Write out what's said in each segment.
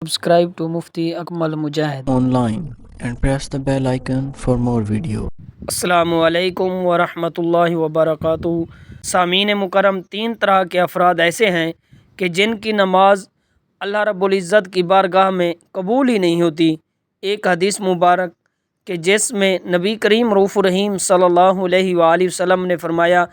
Subscribe to Mufti Akmal Mujahid online and press the bell icon for more video. السلام علیکم ورحمۃ اللہ وبرکاتہ۔ سامعین مکرم، تین طرح کے افراد ایسے ہیں کہ جن کی نماز اللہ رب العزت کی بارگاہ میں قبول ہی نہیں ہوتی۔ ایک حدیث مبارک کہ جس میں نبی کریم رؤوف الرحیم صلی اللہ علیہ وآلہ وسلم نے فرمایا،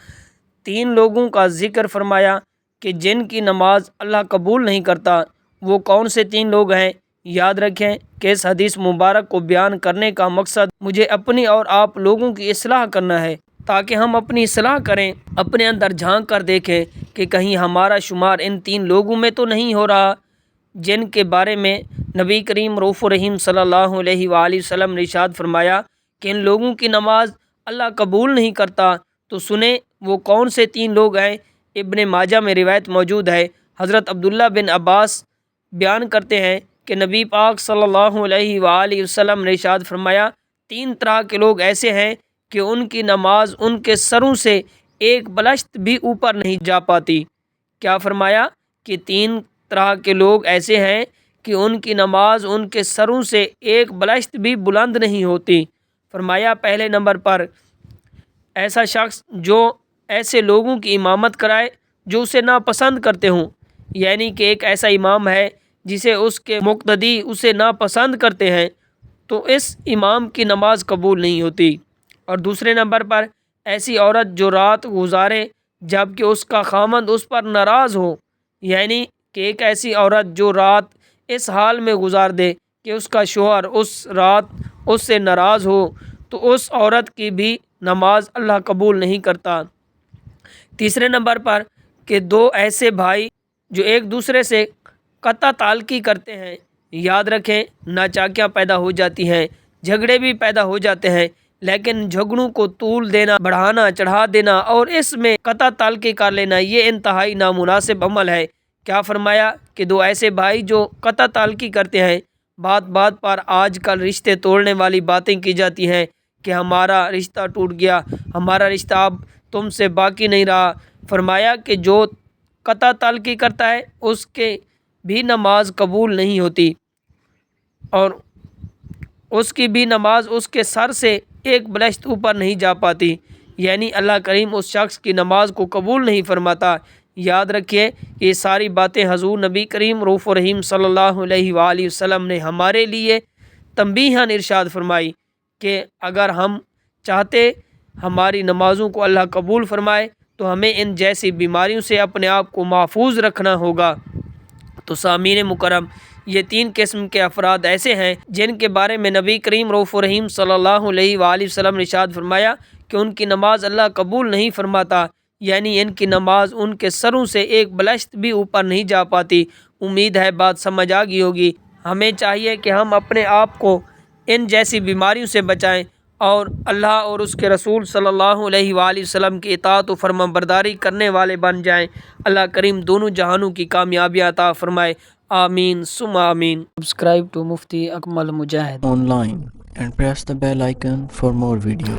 تین لوگوں کا ذکر فرمایا کہ جن کی نماز اللہ قبول نہیں کرتا۔ وہ کون سے تین لوگ ہیں؟ یاد رکھیں کہ اس حدیث مبارک کو بیان کرنے کا مقصد مجھے اپنی اور آپ لوگوں کی اصلاح کرنا ہے، تاکہ ہم اپنی اصلاح کریں، اپنے اندر جھانک کر دیکھیں کہ کہیں ہمارا شمار ان تین لوگوں میں تو نہیں ہو رہا جن کے بارے میں نبی کریم رؤوف الرحیم صلی اللہ علیہ وآلہ وسلم نے ارشاد فرمایا کہ ان لوگوں کی نماز اللہ قبول نہیں کرتا۔ تو سنیں وہ کون سے تین لوگ ہیں۔ ابن ماجہ میں روایت موجود ہے، حضرت عبداللہ بن عباس بیان کرتے ہیں کہ نبی پاک صلی اللہ علیہ وآلہ وسلم نے ارشاد فرمایا، تین طرح کے لوگ ایسے ہیں کہ ان کی نماز ان کے سروں سے ایک بلشت بھی اوپر نہیں جا پاتی۔ کیا فرمایا؟ کہ تین طرح کے لوگ ایسے ہیں کہ ان کی نماز ان کے سروں سے ایک بلشت بھی بلند نہیں ہوتی۔ فرمایا پہلے نمبر پر ایسا شخص جو ایسے لوگوں کی امامت کرائے جو اسے ناپسند کرتے ہوں، یعنی کہ ایک ایسا امام ہے جسے اس کے مقتدی اسے ناپسند کرتے ہیں، تو اس امام کی نماز قبول نہیں ہوتی۔ اور دوسرے نمبر پر ایسی عورت جو رات گزارے جب کہ اس کا خامند اس پر ناراض ہو، یعنی کہ ایک ایسی عورت جو رات اس حال میں گزار دے کہ اس کا شوہر اس رات اس سے ناراض ہو، تو اس عورت کی بھی نماز اللہ قبول نہیں کرتا۔ تیسرے نمبر پر کہ دو ایسے بھائی جو ایک دوسرے سے قطع تعلقی کرتے ہیں، یاد رکھیں ناچاکیاں پیدا ہو جاتی ہیں، جھگڑے بھی پیدا ہو جاتے ہیں، لیکن جھگڑوں کو طول دینا، بڑھانا، چڑھا دینا اور اس میں قطع تعلقی کر لینا، یہ انتہائی نامناسب عمل ہے۔ کیا فرمایا؟ کہ دو ایسے بھائی جو قطع تعلقی کرتے ہیں، بات بات پر آج کل رشتے توڑنے والی باتیں کی جاتی ہیں کہ ہمارا رشتہ ٹوٹ گیا، ہمارا رشتہ اب تم سے باقی نہیں رہا۔ فرمایا کہ جو قطع تعلقی کرتا ہے اس کے بھی نماز قبول نہیں ہوتی، اور اس کی بھی نماز اس کے سر سے ایک بلشت اوپر نہیں جا پاتی، یعنی اللہ کریم اس شخص کی نماز کو قبول نہیں فرماتا۔ یاد رکھیے یہ ساری باتیں حضور نبی کریم رؤوف الرحیم صلی اللہ علیہ وآلہ وسلم نے ہمارے لیے تنبیہاً ارشاد فرمائی کہ اگر ہم چاہتے ہماری نمازوں کو اللہ قبول فرمائے تو ہمیں ان جیسی بیماریوں سے اپنے آپ کو محفوظ رکھنا ہوگا۔ تو سامعین مکرم، یہ تین قسم کے افراد ایسے ہیں جن کے بارے میں نبی کریم رؤوف الرحیم صلی اللہ علیہ وآلہ وسلم نے ارشاد فرمایا کہ ان کی نماز اللہ قبول نہیں فرماتا، یعنی ان کی نماز ان کے سروں سے ایک بلشت بھی اوپر نہیں جا پاتی۔ امید ہے بات سمجھ آ گئی ہوگی۔ ہمیں چاہیے کہ ہم اپنے آپ کو ان جیسی بیماریوں سے بچائیں اور اللہ اور اس کے رسول صلی اللہ علیہ وآلہ وسلم کی اطاعت و فرما برداری کرنے والے بن جائیں۔ اللہ کریم دونوں جہانوں کی کامیابی عطا فرمائے، آمین ثم آمین۔ Subscribe to Mufti Akmal Mujahid online and press the bell icon for more video.